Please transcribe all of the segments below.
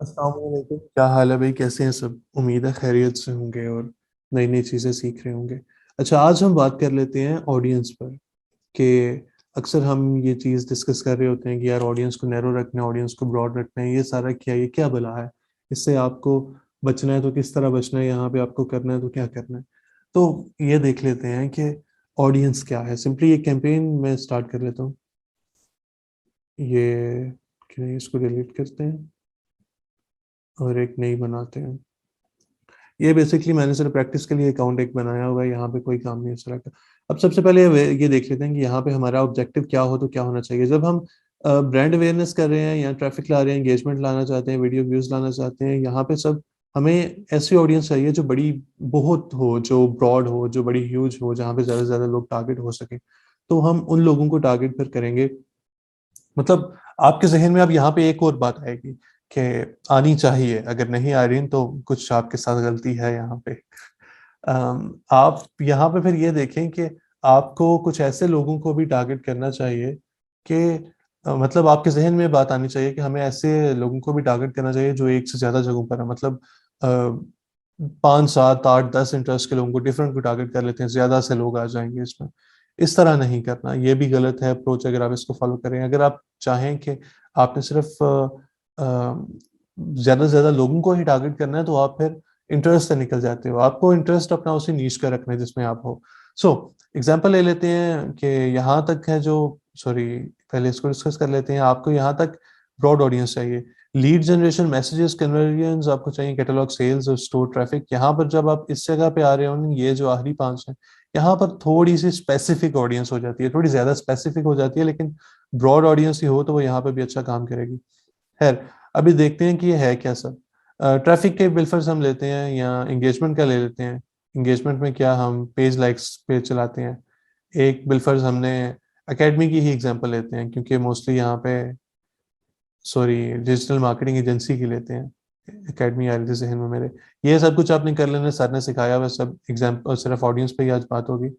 अस्सलाम वालेकुम। क्या हाल है भाई? कैसे हैं सब? उम्मीद है खैरियत से होंगे और नई नई चीज़ें सीख रहे होंगे। अच्छा, आज हम बात कर लेते हैं ऑडियंस पर कि अक्सर हम ये चीज़ डिस्कस कर रहे होते हैं कि यार ऑडियंस को नैरो रखना है, ऑडियंस को ब्रॉड रखना है। ये क्या भला है? इससे आपको बचना है तो किस तरह बचना है, यहाँ पे आपको करना है तो क्या करना है। तो ये देख लेते हैं कि ऑडियंस क्या है। सिंपली ये कैंपेन मैं स्टार्ट कर लेता हूँ। ये कि नहीं, इसको डिलीट करते हैं और एक नई बनाते हैं। ये बेसिकली मैंने सिर्फ प्रैक्टिस के लिए अकाउंट एक बनाया हुआ है, यहाँ पे कोई काम नहीं इस तरह का। अब सबसे पहले ये देख लेते हैं कि यहाँ पे हमारा ऑब्जेक्टिव क्या हो तो क्या होना चाहिए। जब हम ब्रांड अवेयरनेस कर रहे हैं या ट्रैफिक ला रहे हैं, एंगेजमेंट लाना चाहते हैं, वीडियो व्यूज लाना चाहते हैं, यहाँ पे सब हमें ऐसी ऑडियंस चाहिए जो बड़ी बहुत हो, जो ब्रॉड हो, जो बड़ी ह्यूज हो, जहाँ पे ज्यादा से ज्यादा लोग टारगेट हो सके। तो हम उन लोगों को टारगेट पर करेंगे। मतलब आपके जहन में अब यहाँ पे एक और बात आएगी कि आनी चाहिए, अगर नहीं आ रही तो कुछ आपके साथ गलती है यहाँ पे। आप यहाँ पे फिर ये देखें कि आपको कुछ ऐसे लोगों को भी टारगेट करना चाहिए कि मतलब आपके जहन में बात आनी चाहिए कि हमें ऐसे लोगों को भी टारगेट करना चाहिए जो एक से ज्यादा जगहों पर है। मतलब 5 7 8 10 इंटरेस्ट के लोगों को डिफरेंट को टारगेट कर लेते हैं, ज्यादा से लोग आ जाएंगे इसमें। इस तरह नहीं करना, ये भी गलत है अप्रोच अगर आप इसको फॉलो करें। अगर आप चाहें कि आपने सिर्फ ज्यादा से ज्यादा लोगों को ही टारगेट करना है तो आप फिर इंटरेस्ट से निकल जाते हो। आपको इंटरेस्ट अपना उसी नीश का रखना है जिसमें आप हो। सो एग्जांपल ले लेते हैं कि यहाँ तक है जो, सॉरी, पहले इसको डिस्कस कर लेते हैं। आपको यहाँ तक ब्रॉड ऑडियंस चाहिए, लीड जनरेशन, मैसेजेस, कन्वर्जन्स आपको चाहिए, कैटलॉग सेल्स और स्टोर ट्रैफिक। यहाँ पर जब आप इस जगह पे आ रहे हो, ये जो आखिरी 5 हैं, यहाँ पर थोड़ी सी स्पेसिफिक ऑडियंस हो जाती है, थोड़ी ज्यादा स्पेसिफिक हो जाती है, लेकिन ब्रॉड ऑडियंस ही हो तो वो यहाँ पर भी अच्छा काम करेगी। खैर, अभी देखते हैं कि ये है क्या सब। ट्रैफिक के बिलफर्स हम लेते हैं या एंगेजमेंट का ले लेते हैं। एंगेजमेंट में क्या, हम पेज लाइक्स पेज चलाते हैं। एक बिलफर्स हमने एकेडमी की ही एग्जांपल लेते हैं क्योंकि मोस्टली यहाँ पे, सॉरी, डिजिटल मार्केटिंग एजेंसी की लेते हैं। एकेडमी आ रही थी जहन में मेरे। ये सब कुछ आपने कर लेना, सर ने सिखाया हुआ सब एग्जाम्पल, सिर्फ ऑडियंस पे ही आज बात होगी।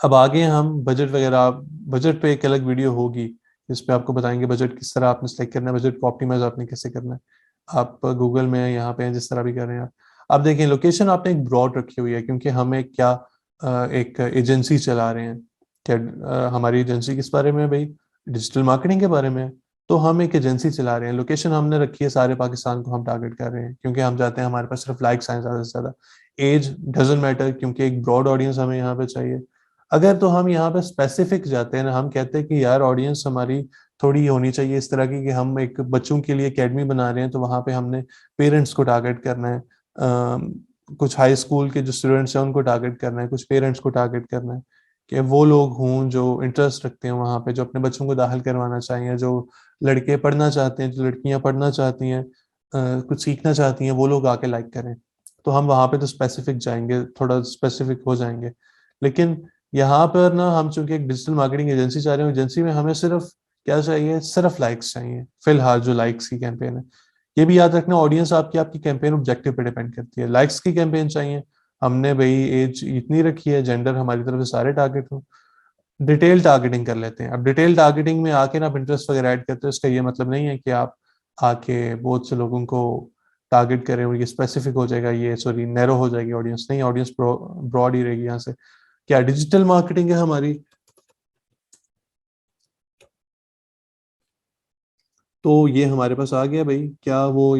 अब आगे हम बजट वगैरह, बजट पे एक अलग वीडियो होगी जिस पे आपको बताएंगे बजट किस तरह आपने सेलेक्ट करना है, बजट को ऑप्टिमाइज आपने कैसे करना है। आप गूगल में यहाँ पे हैं, जिस तरह भी कर रहे हैं आप। अब देखिए, लोकेशन आपने एक ब्रॉड रखी हुई है क्योंकि हम एक क्या, एक एजेंसी चला रहे हैं। क्या हमारी एजेंसी किस बारे में है भाई? डिजिटल मार्केटिंग के बारे में है। तो हम एक एजेंसी चला रहे हैं, लोकेशन हमने रखी है सारे पाकिस्तान को हम टारगेट कर रहे हैं क्योंकि हम चाहते हैं हमारे पास सिर्फ लाइक्स आए ज्यादा से ज्यादा। एज डजेंट मैटर क्योंकि एक ब्रॉड ऑडियंस हमें यहाँ पे चाहिए। अगर तो हम यहाँ पे स्पेसिफिक जाते हैं ना, हम कहते हैं कि यार ऑडियंस हमारी थोड़ी होनी चाहिए इस तरह की कि हम एक बच्चों के लिए एकेडमी बना रहे हैं तो वहाँ पे हमने पेरेंट्स को टारगेट करना है। कुछ हाई स्कूल के जो स्टूडेंट्स हैं उनको टारगेट करना है, कुछ पेरेंट्स को टारगेट करना है कि वो लोग हों जो इंटरेस्ट रखते हैं वहाँ पे, जो अपने बच्चों को दाखिल करवाना चाहिए, जो लड़के पढ़ना चाहते हैं, जो लड़कियां पढ़ना चाहती हैं, कुछ सीखना चाहती हैं, वो लोग आके लाइक करें। तो हम वहाँ पे तो स्पेसिफिक जाएंगे, थोड़ा स्पेसिफिक हो जाएंगे। लेकिन यहाँ पर ना, हम चूंकि एक डिजिटल मार्केटिंग एजेंसी चाह रहे हैं, एजेंसी में हमें सिर्फ क्या चाहिए, सिर्फ लाइक्स चाहिए फिलहाल, जो लाइक्स की कैंपेन है। ये भी याद रखना, ऑडियंस आपकी आपकी कैंपेन ऑब्जेक्टिव पे डिपेंड करती है। लाइक्स की कैंपेन चाहिए, हमने भाई एज इतनी रखी है, जेंडर हमारी तरफ से सारे टारगेट हो। डिटेल टारगेटिंग कर लेते हैं। अब डिटेल टारगेटिंग में आके ना आप इंटरेस्ट वगैरह ऐड करते हो, इसका ये मतलब नहीं है कि आप आके बहुत से लोगों को टारगेट करें और ये स्पेसिफिक हो जाएगा, ये सॉरी नैरो हो जाएगी ऑडियंस। नहीं, ऑडियंस ब्रॉड ही रहेगी यहाँ से। क्या डिजिटल मार्केटिंग है हमारी, तो ये हमारे पास आ गया भाई। क्या वो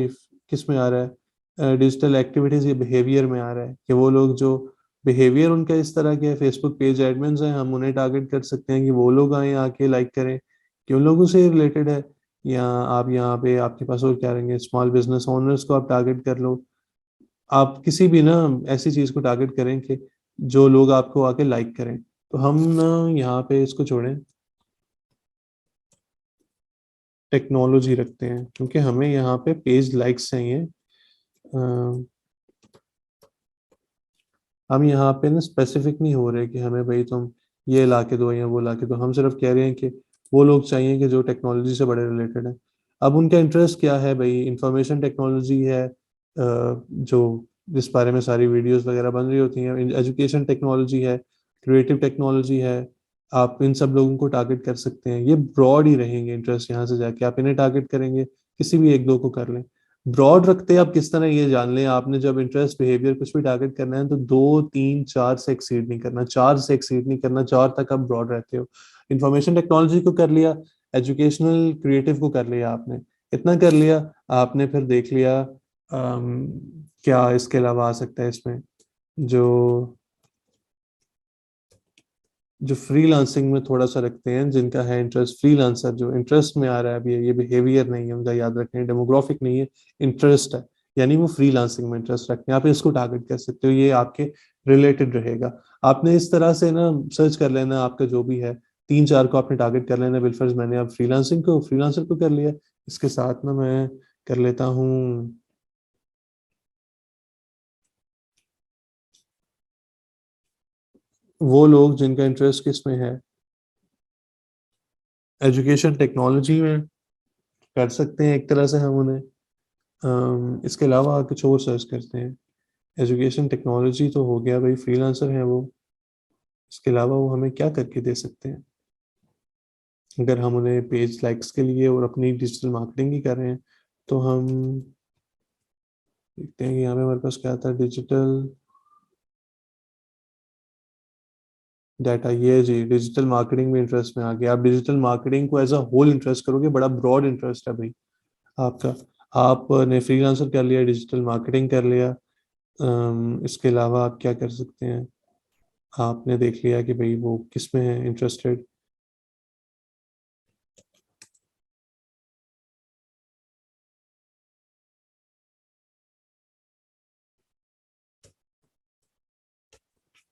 किस में आ रहा है? डिजिटल एक्टिविटीज या बिहेवियर में आ रहा है कि वो लोग जो बिहेवियर उनका इस तरह के फेसबुक पेज एडमिन्स हैं, हम उन्हें टारगेट कर सकते हैं कि वो लोग आए आके लाइक करें कि उन लोगों से रिलेटेड है। या आप यहाँ पे आपके पास और क्या रहेंगे, स्मॉल बिजनेस ओनर्स को आप टारगेट कर लो। आप किसी भी ना ऐसी चीज को टारगेट करें कि जो लोग आपको आके लाइक करें। तो हम ना यहाँ पे इसको छोड़ें, टेक्नोलॉजी रखते हैं क्योंकि हमें यहाँ पे पेज लाइक्स चाहिए। अ, हम यहाँ पे ना स्पेसिफिक नहीं हो रहे कि हमें भाई तुम ये ला के दो या वो ला के दो। हम सिर्फ कह रहे हैं कि वो लोग चाहिए कि जो टेक्नोलॉजी से बड़े रिलेटेड है। अब उनका इंटरेस्ट क्या है भाई? इंफॉर्मेशन टेक्नोलॉजी है, जो जिस बारे में सारी वीडियोस वगैरह बन रही होती हैं। एजुकेशन टेक्नोलॉजी है, क्रिएटिव टेक्नोलॉजी है। आप इन सब लोगों को टारगेट कर सकते हैं। ये ब्रॉड ही रहेंगे इंटरेस्ट। यहाँ से जाके आप इन्हें टारगेट करेंगे, किसी भी एक दो को कर लें। ब्रॉड रखते हैं आप किस तरह, ये जान लें आपने जब इंटरेस्ट बिहेवियर कुछ भी टारगेट करना है तो 2 3 4 से एक्सीड नहीं करना, 4 से एक्सीड नहीं करना, 4 तक आप ब्रॉड रहते हो। इंफॉर्मेशन टेक्नोलॉजी को कर लिया, एजुकेशनल क्रिएटिव को कर लिया आपने, इतना कर लिया आपने, फिर देख लिया क्या इसके अलावा आ सकता है इसमें, जो जो फ्रीलांसिंग में थोड़ा सा रखते हैं, जिनका है इंटरेस्ट, फ्रीलांसर जो इंटरेस्ट में आ रहा है अभी, ये बिहेवियर नहीं है उनका, याद रखना है, डेमोग्राफिक नहीं है, इंटरेस्ट है, यानी वो फ्रीलांसिंग में इंटरेस्ट रखते हैं, आप इसको टारगेट कर सकते हो, ये आपके रिलेटेड रहेगा। आपने इस तरह से ना सर्च कर लेना, आपका जो भी है 3 4 को आपने टारगेट कर लेना। बिलफर्ज मैंने अब फ्रीलांसर को कर लिया, इसके साथ में मैं कर लेता हूँ वो लोग जिनका इंटरेस्ट किस में है, एजुकेशन टेक्नोलॉजी में कर सकते हैं एक तरह से हम उन्हें। इसके अलावा कुछ और सर्च करते हैं। एजुकेशन टेक्नोलॉजी तो हो गया भाई, फ्रीलांसर है वो, इसके अलावा वो हमें क्या करके दे सकते हैं, अगर हम उन्हें पेज लाइक्स के लिए और अपनी डिजिटल मार्केटिंग ही कर रहे हैं, तो हम देखते हैं कि यहाँ पे हमारे पास क्या था, डिजिटल डाटा, ये जी डिजिटल मार्केटिंग में इंटरेस्ट में आ गया। आप डिजिटल मार्केटिंग को एज अ होल इंटरेस्ट करोगे, बड़ा ब्रॉड इंटरेस्ट है भाई आपका। आपने फ्रीलांसर कर लिया, डिजिटल मार्केटिंग कर लिया, इसके अलावा आप क्या कर सकते हैं, आपने देख लिया कि भाई वो किस में है इंटरेस्टेड।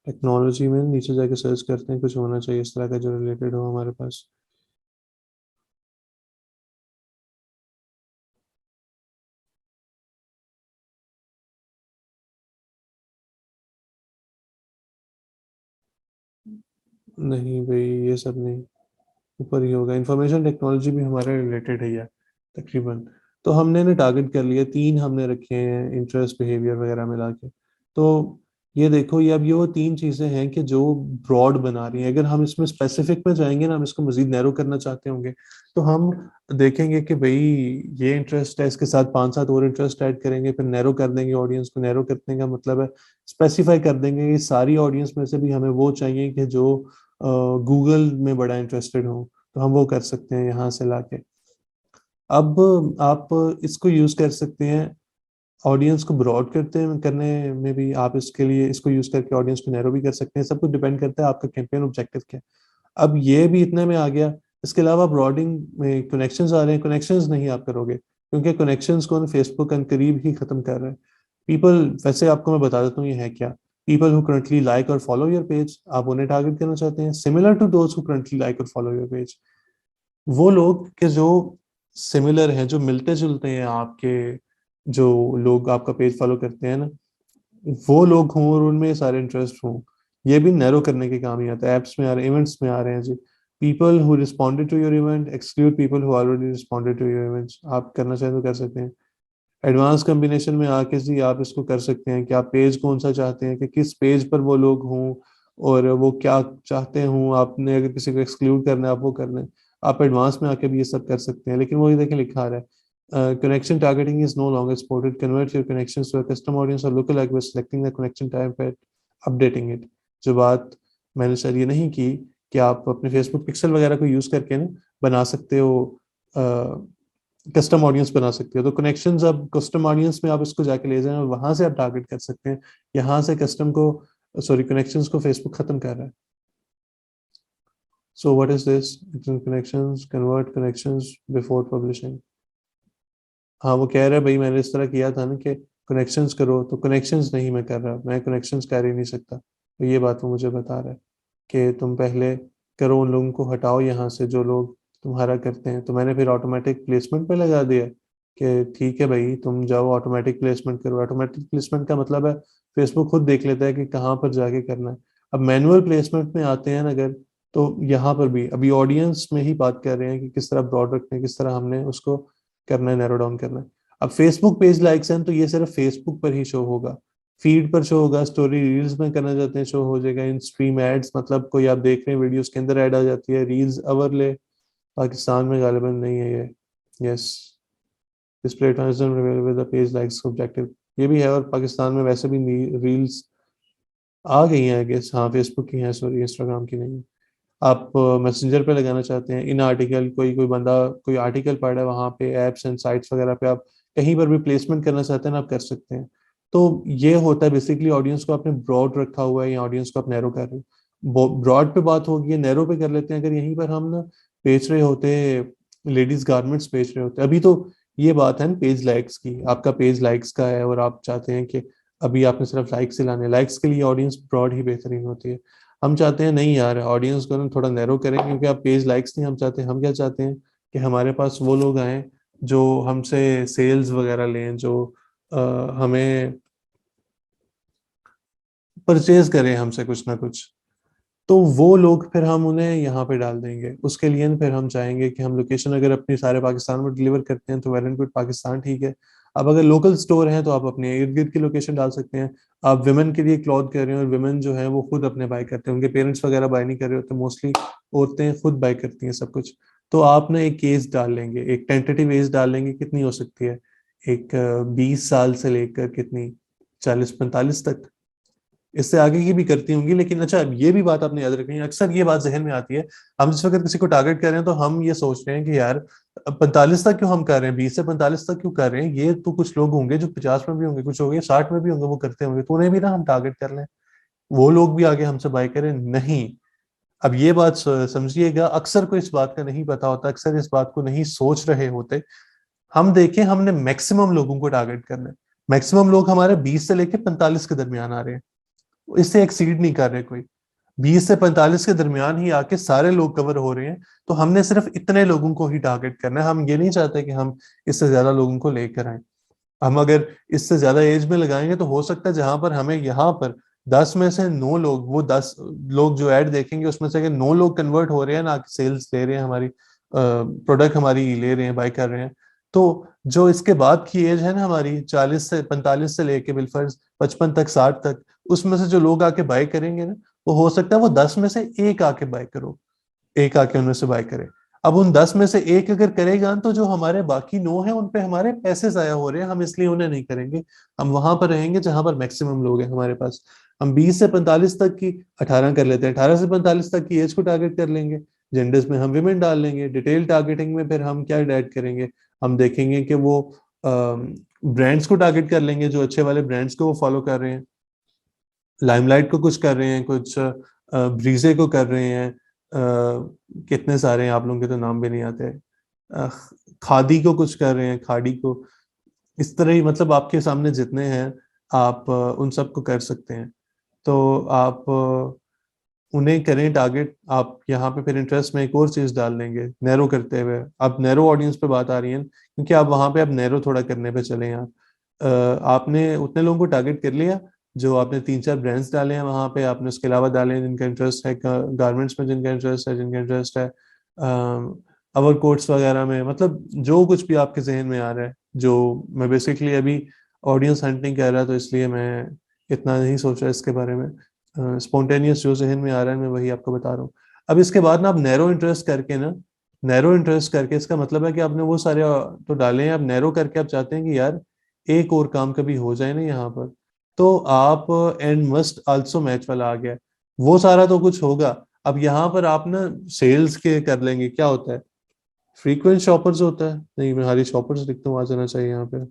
टेक्नोलॉजी में नीचे जाके सर्च करते हैं, कुछ होना चाहिए इस तरह का जो रिलेटेड हो हमारे पास। नहीं भाई, ये सब नहीं, ऊपर ही होगा। इंफॉर्मेशन टेक्नोलॉजी भी हमारे रिलेटेड है यार तकरीबन। तो हमने ना टारगेट कर लिया, 3 हमने रखे हैं इंटरेस्ट बिहेवियर वगैरह मिला के। तो ये देखो, ये अब ये वो 3 चीजें हैं कि जो ब्रॉड बना रही हैं। अगर हम इसमें स्पेसिफिक में जाएंगे ना, हम इसको मजीद नैरो करना चाहते होंगे, तो हम देखेंगे कि भाई ये इंटरेस्ट है, इसके साथ 5 7 और इंटरेस्ट ऐड करेंगे, फिर नैरो कर देंगे ऑडियंस को। नैरो करने का मतलब है स्पेसिफाई कर देंगे कि सारी ऑडियंस में से भी हमें वो चाहिए कि जो गूगल में बड़ा इंटरेस्टेड हो, तो हम वो कर सकते हैं यहाँ से लाके। अब आप इसको यूज कर सकते हैं ऑडियंस को ब्रॉड करने में भी। आप इसके लिए इसको यूज करके ऑडियंस को नैरो भी कर सकते हैं, सब कुछ डिपेंड करता है आपका कैंपेन ऑब्जेक्टिव क्या है। अब ये भी इतने में आ गया। इसके अलावा ब्रॉडिंग में कनेक्शंस आ रहे हैं, कनेक्शंस नहीं आप करोगे, क्योंकि कनेक्शंस को फेसबुक करीब ही खत्म कर रहा है। पीपल, वैसे आपको मैं बता देता हूँ ये है क्या। पीपल हु करंटली लाइक और फॉलो योर पेज, आप उन्हें टारगेट करना चाहते हैं, similar to those who currently like और फॉलो योर पेज। वो लोग के जो सिमिलर हैं, जो मिलते जुलते हैं आपके, जो लोग आपका पेज फॉलो करते हैं ना, वो लोग हों और उनमें सारे इंटरेस्ट हों। ये भी नैरो करने के काम ही आता है। एप्स में आ रहे हैं, इवेंट्स में आ रहे हैं जी। People who responded to your event exclude people who already responded to your events, आप करना चाहें तो कर सकते हैं। एडवांस कॉम्बिनेशन में आके जी आप इसको कर सकते हैं कि आप पेज कौन सा चाहते हैं, कि किस पेज पर वो लोग हों और वो क्या चाहते हों। आपने अगर किसी को एक्सक्लूड करना है, आप वो कर लें। आप एडवांस में आके भी ये सब कर सकते हैं, लेकिन वही देखें लिखा आ रहा है, connection targeting is no longer supported. Convert your connections to a custom audience or lookalike by selecting the connection type and updating it. जो बात मैंने सर ये नहीं की कि आप अपने फेसबुक पिक्सल वगैरह को यूज करके ना बना सकते हो, कस्टम ऑडियंस बना सकते हो। तो कनेक्शंस, अब कस्टम ऑडियंस में आप इसको जाके ले जाएं और वहां से आप टारगेट कर सकते हैं। यहाँ से कस्टम को, सॉरी, कनेक्शंस को फेसबुक खत्म कर रहा है। So what is this, connections, convert connections before publishing. हाँ, वो कह रहा है भाई मैंने इस तरह किया था ना कि कनेक्शंस करो, तो कनेक्शंस नहीं मैं कर रहा, मैं कनेक्शंस कर ही नहीं सकता। तो ये बात वो मुझे बता रहा है कि तुम पहले करो, उन लोगों को हटाओ यहाँ से जो लोग तुम्हारा करते हैं। तो मैंने फिर ऑटोमेटिक प्लेसमेंट पे लगा दिया कि ठीक है भाई तुम जाओ ऑटोमेटिक प्लेसमेंट करो। ऑटोमेटिक प्लेसमेंट का मतलब है फेसबुक खुद देख लेता है कि कहाँ पर जाके करना है। अब मैनुअल प्लेसमेंट में आते हैं ना अगर, तो यहाँ पर भी अभी ऑडियंस में ही बात कर रहे हैं कि किस तरह ब्रॉड रखना है, किस तरह हमने उसको करना है, नैरो डाउन करना है। अब फेसबुक पेज लाइक्स हैं तो ये सिर्फ फेसबुक पर ही शो होगा, फीड पर शो होगा, स्टोरी रील्स में करना चाहते हैं शो हो जाएगा, इन स्ट्रीम एड्स, मतलब कोई आप देख रहे हैं वीडियोस के अंदर ऐड आ जाती है, रील्स ओवरले। पाकिस्तान में गालिबन नहीं है ये। Yes. Display with the page likes objective, ये भी है। और पाकिस्तान में वैसे भी रील्स आ गई हैं, आई गेस, हाँ फेसबुक की हैं, सॉरी इंस्टाग्राम की नहीं है। आप मैसेंजर पे लगाना चाहते हैं, इन आर्टिकल, कोई कोई बंदा कोई आर्टिकल पढ़ रहा है, वहाँ पे एप्स एंड साइट्स वगैरह पे आप कहीं पर भी प्लेसमेंट करना चाहते हैं ना, आप कर सकते हैं। तो ये होता है बेसिकली, ऑडियंस को आपने ब्रॉड रखा हुआ है या ऑडियंस को आप नैरो कर रहे हो। ब्रॉड पे बात होगी, नैरो पे कर लेते हैं। अगर यहीं पर हम ना बेच रहे होते, लेडीज गारमेंट्स बेच रहे होते, अभी तो ये बात है ना पेज लाइक्स की, आपका पेज लाइक्स का है और आप चाहते हैं कि अभी आपने सिर्फ लाइक्स ही लाने, लाइक्स के लिए ऑडियंस ब्रॉड ही बेहतरीन होती है। हम चाहते हैं नहीं यार, ऑडियंस को ना थोड़ा नैरो करें, क्योंकि आप पेज लाइक्स नहीं हम चाहते, हम क्या चाहते हैं कि हमारे पास वो लोग आए जो हमसे सेल्स वगैरह लें, जो हमें परचेज करें हमसे कुछ ना कुछ। तो वो लोग फिर हम उन्हें यहाँ पे डाल देंगे। उसके लिए न फिर हम चाहेंगे कि हम लोकेशन अगर अपनी सारे पाकिस्तान में डिलीवर करते हैं तो वेल एंड गुड, पाकिस्तान ठीक है। अब अगर लोकल स्टोर हैं तो आप अपने इर्द गिर्द की लोकेशन डाल सकते हैं। आप विमेन के लिए क्लॉथ कर रहे हैं और विमेन जो है वो खुद अपने बाय करते हैं, उनके पेरेंट्स वगैरह बाय नहीं कर रहे होते, मोस्टली औरतें खुद बाय करती हैं सब कुछ। तो आप ना एक एज डाल लेंगे, एक टेंटेटिव एज डाल लेंगे, कितनी हो सकती है, एक 20 साल से लेकर कितनी, 40-45 तक। इससे आगे की भी करती होंगी, लेकिन अच्छा ये भी बात आपने याद रखनी है, अक्सर ये बात जहन में आती है। हम जिस वक्त किसी को टारगेट कर रहे हैं तो हम ये सोच रहे हैं कि यार 45 तक क्यों हम कर रहे हैं, 20 से 45 तक क्यों कर रहे हैं, ये तो कुछ लोग होंगे जो 50 में भी होंगे, कुछ होंगे 60 में भी होंगे, वो करते होंगे, तो उन्हें भी ना हम टारगेट कर लें, वो लोग भी आगे हमसे बाय करें। नहीं, अब ये बात समझिएगा, अक्सर को इस बात का नहीं पता होता, अक्सर इस बात को नहीं सोच रहे होते। हम देखें, हमने मैक्सिमम लोगों को टारगेट करना है, मैक्सिमम लोग हमारे 20 से लेकर 45 के दरमियान आ रहे हैं, इससे एक्सीड नहीं कर रहे कोई, 20 से 45 के दरमियान ही आके सारे लोग कवर हो रहे हैं। तो हमने सिर्फ इतने लोगों को ही टारगेट करना है, हम ये नहीं चाहते कि हम इससे ज्यादा लोगों को लेकर आए। हम अगर इससे ज्यादा एज में लगाएंगे तो हो सकता है जहां पर हमें यहाँ पर 10 में से 9 लोग, वो 10 लोग जो ऐड देखेंगे उसमें से अगर 9 लोग कन्वर्ट हो रहे हैं ना, सेल्स ले रहे हैं, हमारी प्रोडक्ट हमारी ले रहे हैं, बाय कर रहे हैं, तो जो इसके बाद की एज है ना हमारी 40 से 45 से लेके बिलफर्ज 55 तक 60 तक, उसमें से जो लोग आके बाय करेंगे ना, वो हो सकता है वो 10 में से 1 आके बाय करो, एक आके उनमें से बाय करे। अब उन 10 में से 1 अगर करेगा तो जो हमारे बाकी 9 है उन पे हमारे पैसे जाया हो रहे हैं, हम इसलिए उन्हें नहीं करेंगे। हम वहां पर रहेंगे जहां पर मैक्सिमम लोग हैं हमारे पास। हम 20 से 45 तक की 18 कर लेते हैं, 18 से 45 तक की एज को टारगेट कर लेंगे। जेंडर्स में हम विमेन डाल लेंगे। डिटेल टारगेटिंग में फिर हम क्या ऐड करेंगे, हम देखेंगे कि वो ब्रांड्स को टारगेट कर लेंगे, जो अच्छे वाले ब्रांड्स को वो फॉलो कर रहे हैं। लाइमलाइट को कुछ कर रहे हैं, कुछ ब्रीजे को कर रहे हैं, कितने सारे हैं, आप लोगों के तो नाम भी नहीं आते। अ, खादी को कुछ कर रहे हैं, खाड़ी को, इस तरह ही मतलब आपके सामने जितने हैं आप उन सबको कर सकते हैं। तो आप उन्हें करें टारगेट। आप यहाँ पे फिर इंटरेस्ट में एक और चीज डाल देंगे नैरो करते हुए। अब नैरो ऑडियंस पे बात आ रही है क्योंकि आप वहां पे अब नैरो थोड़ा करने पे चले हैं। आपने उतने लोगों को टारगेट कर लिया जो आपने 3-4 ब्रांड्स डाले हैं वहां पे, आपने उसके अलावा डाले हैं जिनका इंटरेस्ट है गारमेंट्स में, जिनका इंटरेस्ट है, जिनका इंटरेस्ट है अवर कोट्स वगैरह में, मतलब जो कुछ भी आपके जहन में आ रहा है। जो मैं बेसिकली अभी ऑडियंस हंटिंग कर रहा तो इसलिए मैं इतना नहीं सोच रहा इसके बारे में, स्पॉन्टेनियस जो जहन में आ रहा है मैं वही आपको बता रहा हूँ। अब इसके बाद ना आप नैरो इंटरेस्ट करके ना, नैरो इंटरेस्ट करके इसका मतलब है कि आपने वो सारे तो डाले हैं, आप नैरो करके आप चाहते हैं कि यार एक और काम कभी हो जाए ना यहाँ पर, तो आप एंड मस्ट आल्सो मैच वाला आ गया, वो सारा तो कुछ होगा। अब यहाँ पर आप ना सेल्स के कर लेंगे, क्या होता है, फ्रीक्वेंट शॉपर्स होता है, नहीं मैं हारी शॉपर्स लिखता हूँ, आ जाना चाहिए यहाँ पे,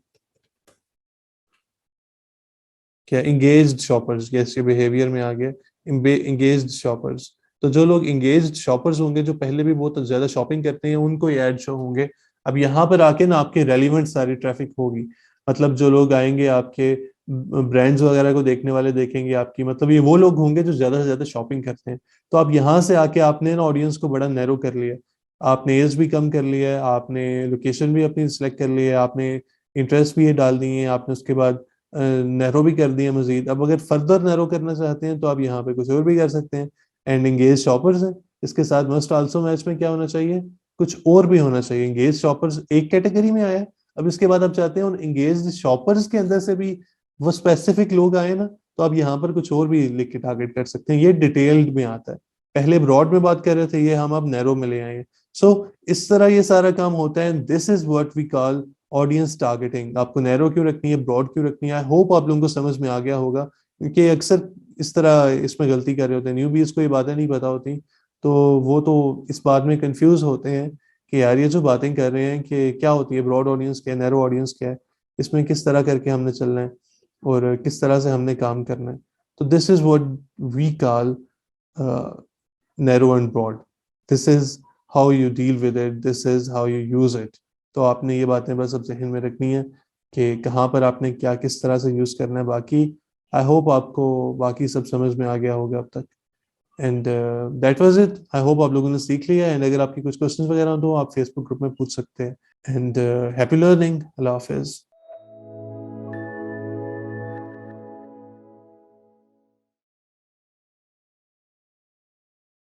क्या इंगेज्ड शॉपर्स, यस ये बिहेवियर में आ गया, इंगेज्ड शॉपर्स। तो जो लोग इंगेज्ड शॉपर्स होंगे, जो पहले भी बहुत ज्यादा शॉपिंग करते हैं, उनको ये ऐड शो होंगे। अब यहाँ पर आके ना आपके रेलिवेंट सारी ट्रैफिक होगी, मतलब जो लोग आएंगे आपके ब्रांड्स वगैरह को देखने वाले देखेंगे आपकी, मतलब ये वो लोग होंगे जो ज्यादा से ज्यादा शॉपिंग करते हैं। तो आप यहाँ से आके आपने ना ऑडियंस को बड़ा नैरो कर लिया, आपने एज भी कम कर लिया है, आपने लोकेशन भी अपनी सिलेक्ट कर लिया है, आपने इंटरेस्ट भी ये डाल दिए हैं, आपने उसके बाद नैरो भी कर दिया मजीद। अब अगर फर्दर नैरो करना चाहते हैं तो आप यहाँ पे कुछ और भी कर सकते हैं। एंड एंगेज शॉपर्स है, इसके साथ मस्ट आल्सो मैच में क्या होना चाहिए, कुछ और भी होना चाहिए। एंगेज शॉपर्स एक कैटेगरी में आया, अब इसके बाद आप चाहते हैं उन एंगेज शॉपर्स के अंदर से भी वो स्पेसिफिक लोग आए ना, तो आप यहाँ पर कुछ और भी लिख के टारगेट कर सकते हैं। ये डिटेल्ड में आता है, पहले ब्रॉड में बात कर रहे थे, ये हम अब नैरो में ले आए हैं। सो इस तरह ये सारा काम होता है, this is what we call audience targeting आपको नैरो क्यों रखनी है, ब्रॉड क्यों रखनी है। आई होप आप लोगों को समझ में आ गया होगा, क्योंकि अक्सर इस तरह इसमें गलती कर रहे होते हैं, न्यूबीज को ये बातें नहीं पता होती, तो वो तो इस बात में कंफ्यूज होते हैं कि यार ये जो बातें कर रहे हैं कि क्या होती है ब्रॉड ऑडियंस, क्या है नैरो ऑडियंस, क्या है इसमें, किस तरह करके हमने चलना है और किस तरह से हमने काम करना है। तो this is what we call narrow and broad, this is how you deal with it, this is how you use it. तो आपने ये बातें बस अब जहन में रखनी है कि कहाँ पर आपने क्या किस तरह से यूज करना है। बाकी आई होप आपको बाकी सब समझ में आ गया होगा अब तक। And that was it, I hope आप लोगों ने सीख लिया। एंड अगर आपकी कुछ क्वेश्चंस वगैरह हो तो आप फेसबुक ग्रुप में पूछ सकते हैं। And happy learning, Allah Hafiz.